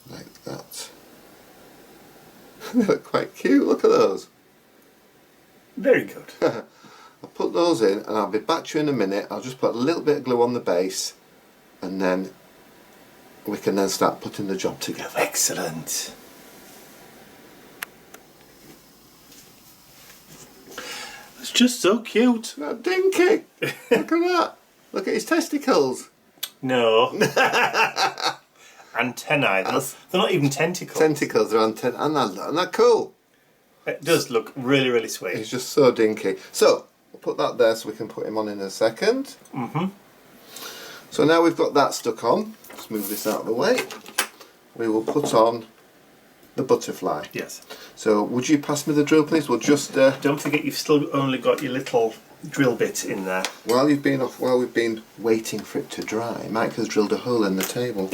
Like that. They look quite cute, look at those. Very good. I'll put those in and I'll be back to you in a minute. I'll just put a little bit of glue on the base and then we can then start putting the job together. Excellent. It's just so cute. Isn't that dinky? Look at that. Look at his testicles. No. Antennae. They're not even tentacles. Tentacles are antennae. And they're cool. It does look really, really sweet. He's just so dinky. So, we'll put that there so we can put him on in a second. So now we've got that stuck on. Let's move this out of the way. We will put on the butterfly. Yes. So, would you pass me the drill, please? We'll just... Don't forget you've still only got your little drill bit in there. While we've been waiting for it to dry, Mike has drilled a hole in the table.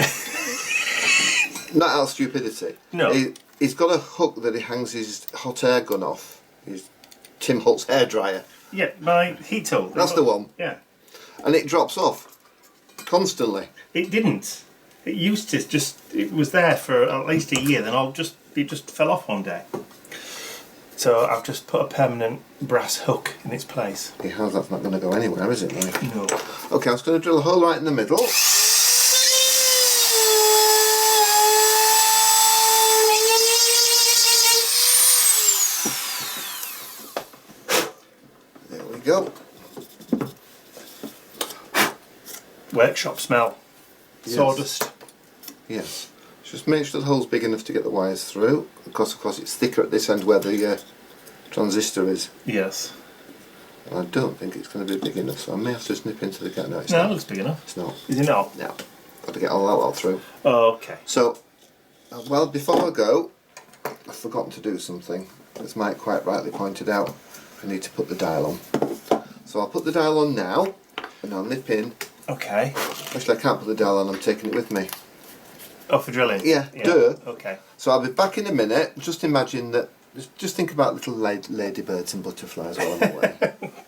Not out of stupidity. No. He's got a hook that he hangs his hot air gun off. His Tim Holtz hairdryer. Yeah, my heat tool. That's the one. Yeah. And it drops off constantly. It didn't. It used to it was there for at least a year, then it just fell off one day. So I've just put a permanent brass hook in its place. He has, that's not going to go anywhere, is it, Mike? No. Okay, I'm just going to drill a hole right in the middle. There we go. Workshop smell. Yes. Sawdust. Yes. Just make sure the hole's big enough to get the wires through. Of course, it's thicker at this end where the transistor is. Yes. And I don't think it's going to be big enough, so I may have to snip into the gap. No, it's No, not. it looks big enough. It's not. Is it not? No. Got to get all that lot through. Oh, okay. So, well, before I go, I've forgotten to do something. As Mike quite rightly pointed out, I need to put the dial on. So I'll put the dial on now, and I'll nip in. Okay. Actually, I can't put the dial on, I'm taking it with me. Oh, for drilling? Yeah, duh. Okay. So I'll be back in a minute. Just imagine that, just think about little ladybirds and butterflies while I'm away.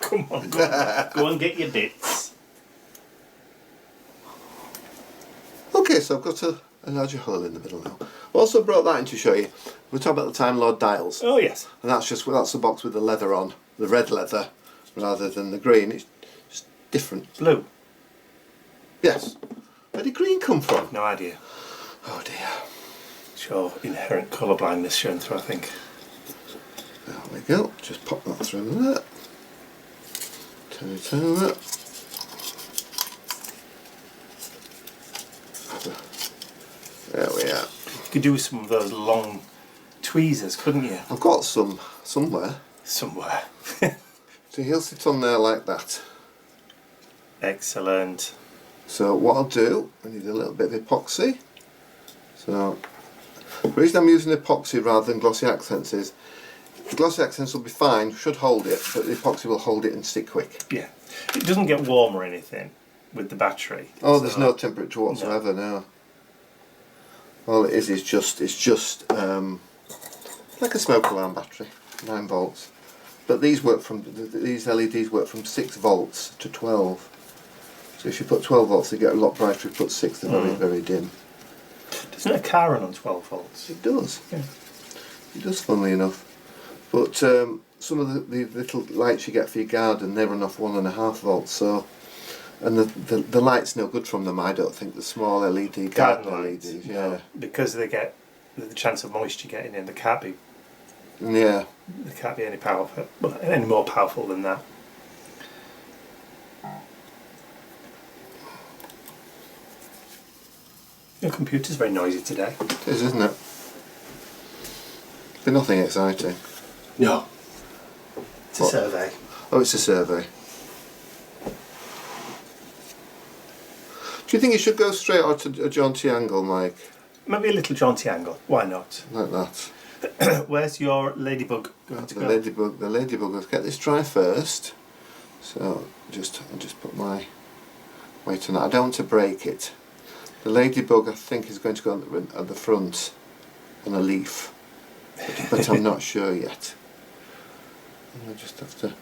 Come on, go and get your bits. Okay, so I've got a larger hole in the middle now. Also brought that in to show you. We were talking about the Time Lord dials. Oh, yes. And that's the box with the leather on, the red leather, rather than the green. It's just different. Blue. Yes. Where did green come from? No idea. Oh dear. It's your inherent colour blindness showing through, I think. There we go. Just pop that through there. Turn it over. could do with some of those long tweezers, couldn't you? I've got some somewhere. Somewhere. So he'll sit on there like that. Excellent. So what I'll do, I need a little bit of epoxy. So the reason I'm using epoxy rather than glossy accents is the glossy accents will be fine, should hold it, but the epoxy will hold it and stick quick. Yeah. It doesn't get warm or anything with the battery. Oh, there's no temperature whatsoever now. All it is just like a smoke alarm battery, 9 volts. But these LEDs work from 6 volts to 12. So if you put 12 volts, they get a lot brighter. If you put 6, they're very, very dim. Doesn't a car run on 12 volts? It does. Yeah. It does, funnily enough. But some of the little lights you get for your garden, they run off 1.5 volts. So, and the light's no good from them. I don't think the small LED garden LEDs. Yeah. No, because they get the chance of moisture getting in. They can't be. Yeah. They can't be any more powerful than that. Your computer's very noisy today. It is, isn't it? But nothing exciting. No. It's a survey. Oh, it's a survey. Do you think you should go straight on to a jaunty angle, Mike? Maybe a little jaunty angle. Why not? Like that. Where's your ladybug going to go? The ladybug. Let's get this dry first. So I'll just put my weight on that. I don't want to break it. The ladybug, I think, is going to go at the front on a leaf, but I'm not sure yet. I just have to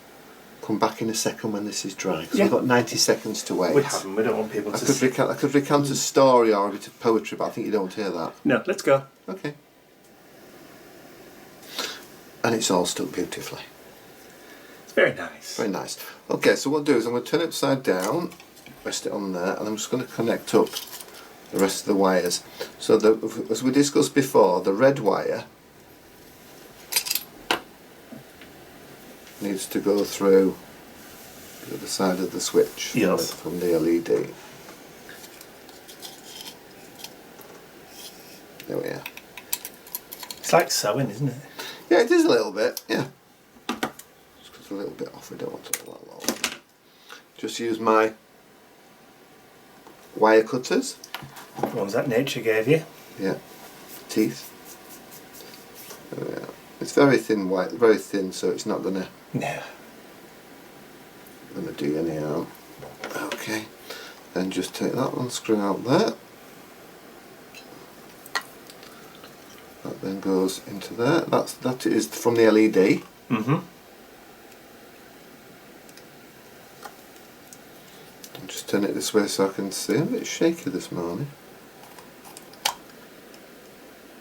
come back in a second when this is dry, because we've got 90 seconds to wait. We haven't. We don't want people to. I could recount a story or a bit of poetry, but I think you don't want to hear that. No, let's go. Okay. And it's all stuck beautifully. It's very nice. Very nice. Okay, so what I'll do is I'm going to turn it upside down, rest it on there, and I'm just going to connect up the rest of the wires. So as we discussed before, the red wire needs to go through the other side of the switch. Yes. From the LED. There we are. It's like sewing, isn't it? Yeah, it is a little bit, yeah. Just cut a little bit off, we don't want it a lot lower. Just use my wire cutters. The ones that nature gave you. Yeah, teeth. There we are. It's very thin white, very thin, so it's not gonna do any harm. Okay, then just take that one, screw out there. That then goes into there. That is from the LED. Mm-hmm. I'll just turn it this way so I can see. I'm a bit shaky this morning.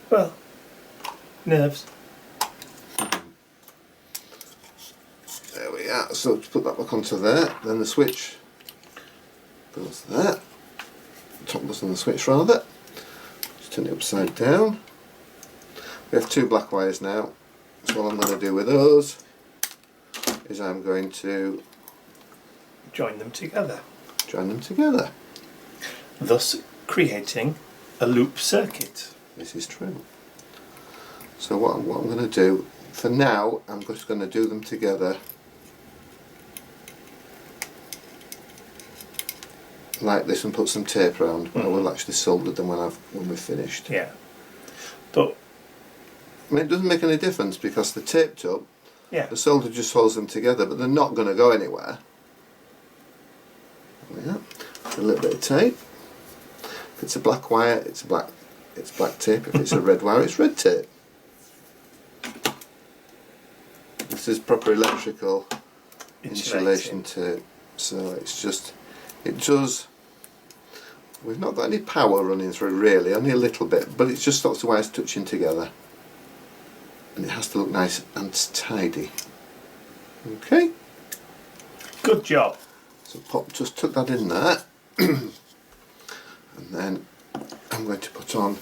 Well, nerves. There we are. So to put that back onto there, then the switch goes there. The top goes on the switch rather. Just turn it upside down. We have 2 black wires now. So what I'm going to do with those is I'm going to Join them together. join them together. Thus creating a loop circuit. This is true. So what I'm going to do, for now, I'm just going to do them together like this and put some tape around, but I will actually solder them when we've finished. Yeah. But I mean, it doesn't make any difference because they're taped up. yeah. The solder just holds them together, but they're not going to go anywhere. Yeah. A little bit of tape. If it's a black wire, it's black tape. If it's a red wire, it's red tape. This is proper electrical insulation tape. So it's just, it does. We've not got any power running through really, only a little bit, but it just stops the wires touching together. And it has to look nice and tidy. Okay. Good job. So just tuck that in there, and then I'm going to put on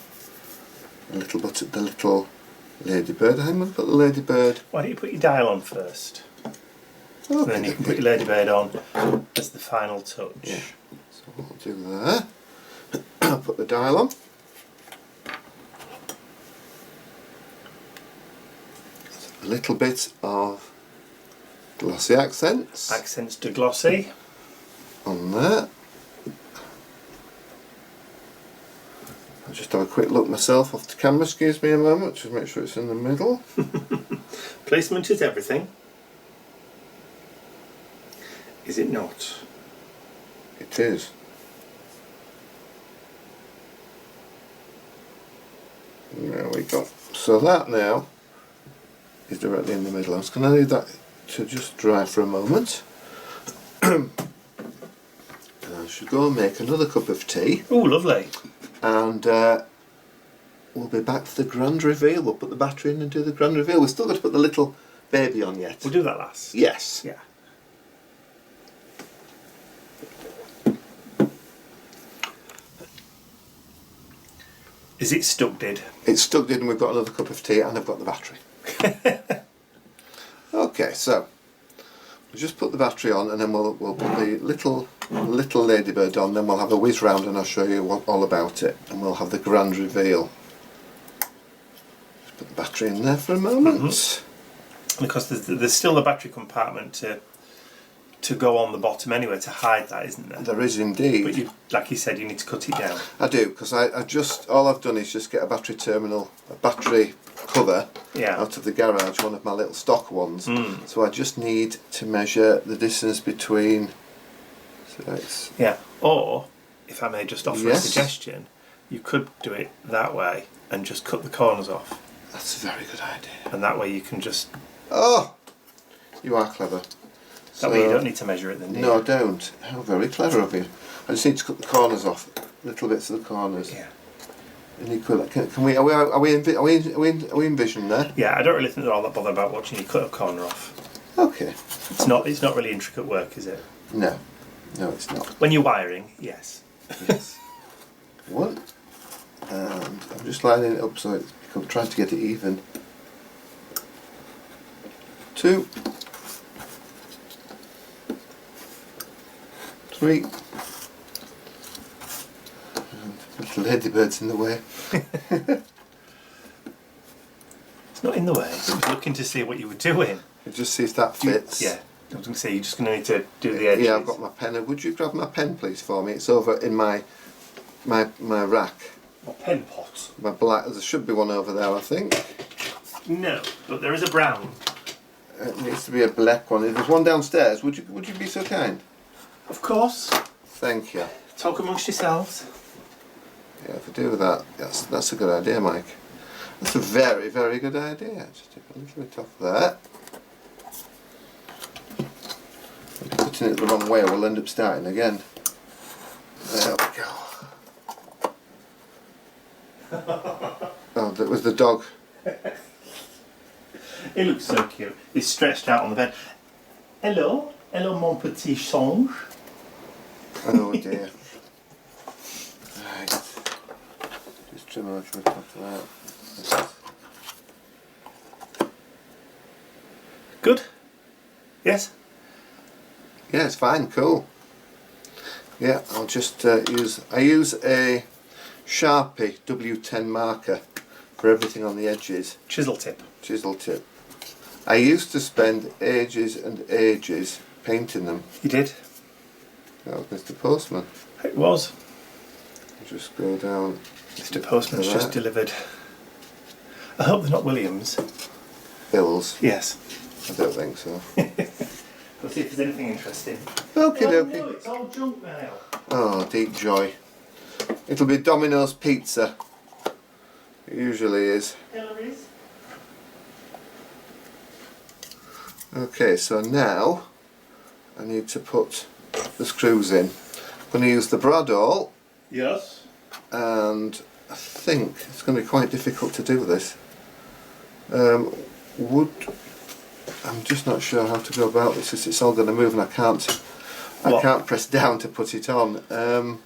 the little ladybird. I'm going to put the ladybird. Why don't you put your dial on first? Oh, And then you can put your ladybird on as the final touch. Yeah. So what I'll do there, I'll put the dial on. a little bit of Glossy Accents Accents to Glossy. on there. I'll just have a quick look myself off the camera, excuse me a moment, just make sure it's in the middle. Placement is everything. Is it not? It is. There we go. So that now is directly in the middle. I'm just going to leave that to just dry for a moment. And I should go and make another cup of tea. Oh, lovely. And we'll be back for the grand reveal. We'll put the battery in and do the grand reveal. We've still got to put the little baby on yet. We'll do that last. Yes. Yeah. Is it stuck, did? It's stuck in and we've got another cup of tea and I've got the battery. Okay, so we'll just put the battery on and then we'll put the little ladybird on, then we'll have a whiz round and I'll show you all about it, and we'll have the grand reveal. Just put the battery in there for a moment. Because there's still a battery compartment to go on the bottom anyway to hide that, isn't there? There is indeed. But you, like you said, you need to cut it down. I do, because I just, all I've done is just get a battery terminal, a battery cover out of the garage, one of my little stock ones. So I just need to measure the distance between. So it's, Or, if I may just offer a suggestion, you could do it that way and just cut the corners off. That's a very good idea. And that way you can just... Oh! You are clever. That way you don't need to measure it then, do you? No, I don't. How very clever of you. I just need to cut the corners off, little bits of the corners. Yeah. And you could, can we? Are we in vision there? Yeah, I don't really think they're all that bothered about watching you cut a corner off. Okay. It's not really intricate work, is it? No, it's not. When you're wiring, yes. Yes. One, and I'm just lining it up so I'm trying to get it even. 2, 3. Little ladybird's in the way. It's not in the way. I was looking to see what you were doing. Just see if that fits. Yeah. I was going to say, you're just going to need to do the edges. Yeah, I've got my pen. Would you grab my pen, please, for me? It's over in my rack. A pen pot? My black. There should be one over there, I think. No, but there is a brown. It needs to be a black one. If there's one downstairs, would you be so kind? Of course. Thank you. Talk amongst yourselves. Yeah, if I do that, that's a good idea, Mike. That's a very, very good idea. Just take a little bit off there. If I'm putting it the wrong way, we'll end up starting again. There we go. Oh, that was the dog. He looks so cute. He's stretched out on the bed. Hello, hello, mon petit songe. Oh dear. Right. Just trim out the top of that. Good? Yes? Yeah, it's fine, cool. Yeah, I'll just I use a Sharpie W10 marker for everything on the edges. Chisel tip. Chisel tip. I used to spend ages and ages painting them. You did? That was Mr. Postman. It was. Just go down. Mr. Postman's just delivered. I hope they're not Williams. Bills. Yes. I don't think so. We'll see if there's anything interesting. Okie Oh dokie. no, it's all junk now. Oh, deep joy. It'll be Domino's pizza. It usually is. Hillary's. Okay, so now I need to put the screws in. I'm going to use the bradawl, Yes. and I think it's going to be quite difficult to do this. I'm just not sure how to go about this, because it's all going to move and I can't press down to put it on. Well,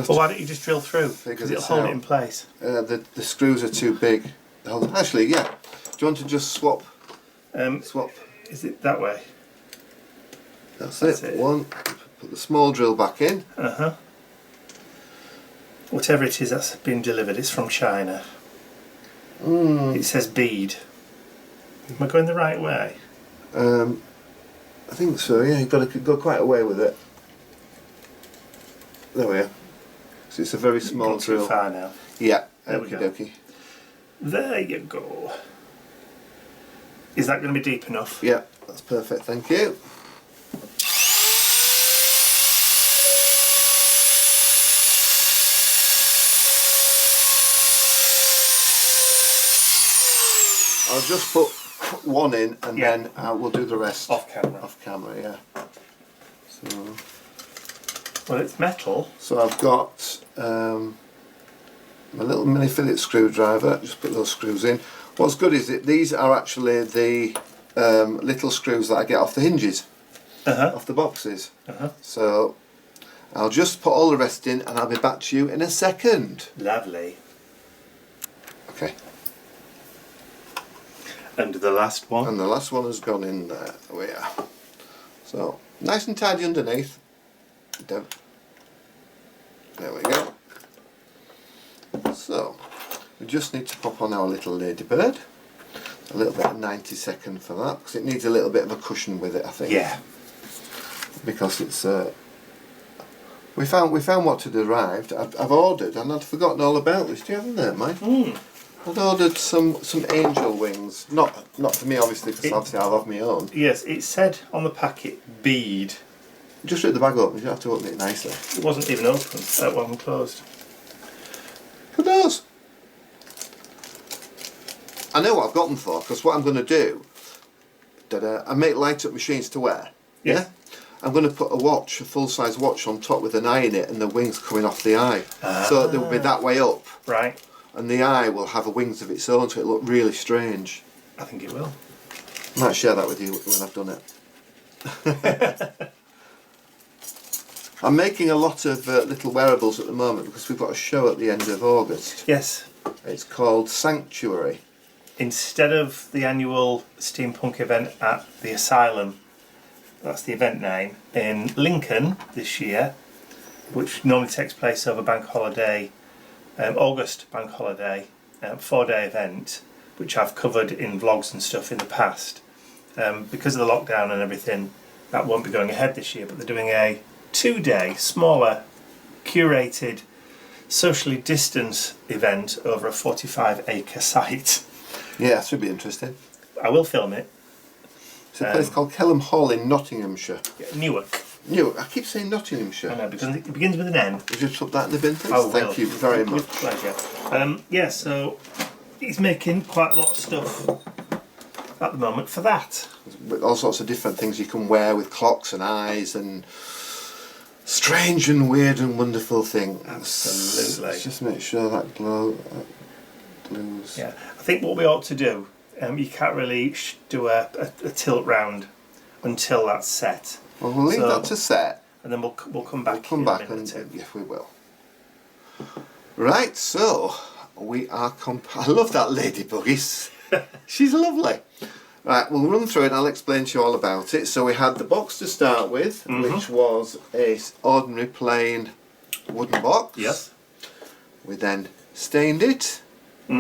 why don't you just drill through? Because it'll hold it in place. The screws are too big. Actually, yeah. Do you want to just swap? Swap. Is it that way? That's it. One. Put the small drill back in. Whatever it is that's been delivered, it's from China. It says bead. Am I going the right way? I think so, yeah, you've got to go quite a way with it. There we are. So it's a very small Not too drill. far now. Yeah, There we go. okey-dokey. There you go. Is that going to be deep enough? Yeah, that's perfect, thank you. I'll just put one in and then we'll do the rest Off camera. Off camera, yeah. So, Well, it's metal. so I've got my little mini Phillips screwdriver. Just put those screws in. What's good is that these are actually the little screws that I get off the hinges, off the boxes. So I'll just put all the rest in and I'll be back to you in a second. Lovely. Okay. And the last one. And the last one has gone in there. There we are. So nice and tidy underneath. There we go. So we just need to pop on our little ladybird. A little bit of 90-second for that because it needs a little bit of a cushion with it, I think. Yeah. Because it's we found what had arrived. I've ordered and I'd forgotten all about this. Do you have them there, Mike? I'd ordered some angel wings. Not for me, obviously, because obviously I'll have my own. Yes, it said on the packet bead. Just rip the bag open. You have to open it nicely. It wasn't even open. That one closed. Who knows? I know what I've got them for, because what I'm going to do, I make light-up machines to wear. Yes. Yeah? I'm going to put a watch, a full-size watch on top with an eye in it and the wings coming off the eye. So they'll be that way up. Right. And the eye will have a wings of its own, so it'll look really strange. I think it will. I might share that with you when I've done it. I'm making a lot of little wearables at the moment because we've got a show at the end of August. Yes. It's called Sanctuary. Instead of the annual steampunk event at the Asylum, that's the event name, in Lincoln this year, which normally takes place over bank holiday, August bank holiday, 4-day event, which I've covered in vlogs and stuff in the past. Because of the lockdown and everything, that won't be going ahead this year, but they're doing a 2-day, smaller, curated, socially distanced event over a 45-acre site. Yeah, it should be interesting. I will film it. It's a place called Kelham Hall in Nottinghamshire. Newark. I keep saying Nottinghamshire. I know, because it begins with an N. Would you put that in the bin, please? Oh, Thank you very much. With pleasure. Yeah, so he's making quite a lot of stuff at the moment for that. With all sorts of different things you can wear with clocks and eyes and strange and weird and wonderful things. Absolutely. Let's just make sure that glues. Yeah, I think what we ought to do, you can't really do a tilt round until that's set. Well, we'll leave that to set. And then we'll come back. We'll come back and yes, we will. Right, so we are. I love that ladybug. She's lovely. Right, we'll run through it. I'll explain to you all about it. So we had the box to start with, which was a ordinary plain wooden box. Yes. We then stained it. We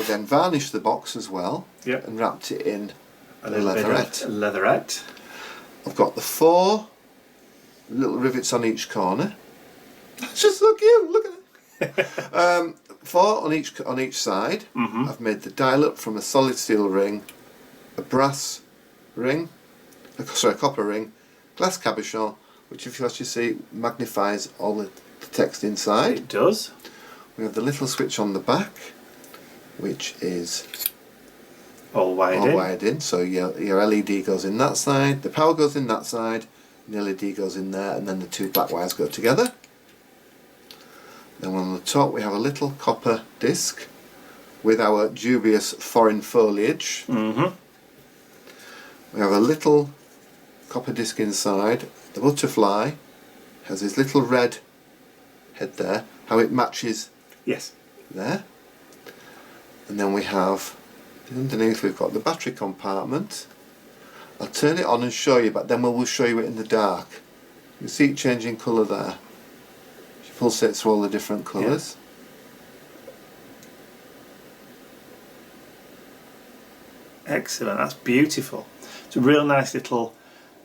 then varnished the box as well. Yep. And wrapped it in A leatherette. Leatherette. I've got the 4 little rivets on each corner. Just look cute, look at it. 4 on each side. I've made the dial up from a solid steel ring, a brass ring, a copper ring, glass cabochon, which if you actually see magnifies all the text inside. It does. We have the little switch on the back, which is All wired in. So your LED goes in that side, the power goes in that side, and the LED goes in there, and then the 2 black wires go together. Then on the top we have a little copper disc with our dubious foreign foliage. We have a little copper disc inside. The butterfly has this little red head there, how it matches there. And then we have, underneath we've got the battery compartment. I'll turn it on and show you, but then we'll show you it in the dark. You see it changing colour there. She pulsates through all the different colours. Excellent, that's beautiful. It's a real nice little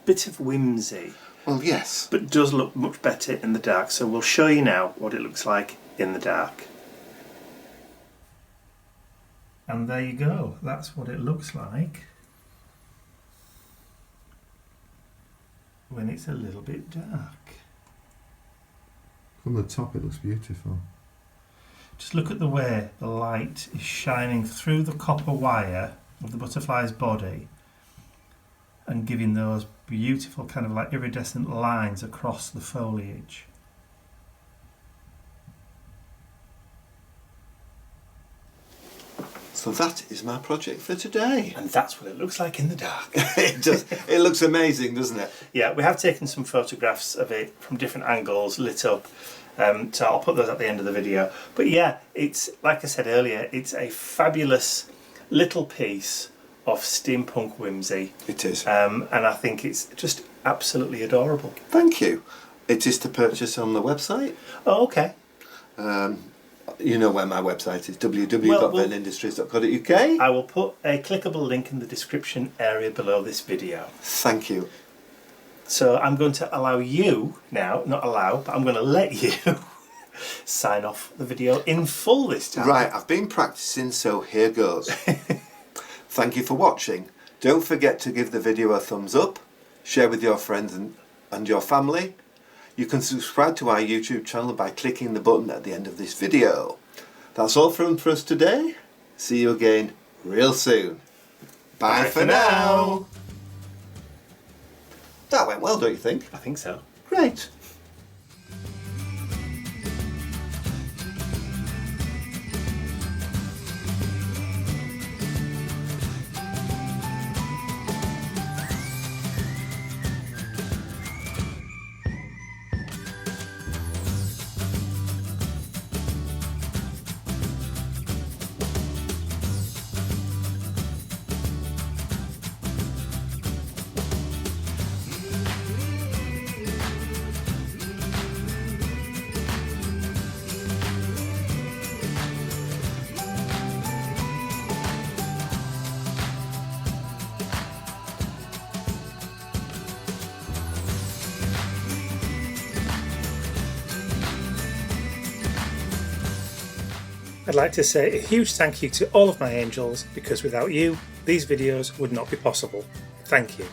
bit of whimsy. Well, yes. But does look much better in the dark. So we'll show you now what it looks like in the dark. And there you go. That's what it looks like when it's a little bit dark. From the top it looks beautiful. Just look at the way the light is shining through the copper wire of the butterfly's body and giving those beautiful kind of like iridescent lines across the foliage. So that is my project for today. And that's what it looks like in the dark. It does. It looks amazing, doesn't it? Yeah, we have taken some photographs of it from different angles, lit up. So I'll put those at the end of the video. But yeah, it's, like I said earlier, it's a fabulous little piece of steampunk whimsy. It is. And I think it's just absolutely adorable. Thank you. It is to purchase on the website. Oh, okay. You know where my website is, www.venindustries.co.uk. I will put a clickable link in the description area below this video. Thank you. So I'm going to allow you now, not allow, but I'm going to let you sign off the video in full this time. Right, I've been practicing, so here goes. Thank you for watching. Don't forget to give the video a thumbs up, share with your friends and your family. You can subscribe to our YouTube channel by clicking the button at the end of this video. That's all for us today. See you again real soon. Bye for now. That went well, don't you think? I think so. Great. I'd like to say a huge thank you to all of my angels, because without you, these videos would not be possible. Thank you.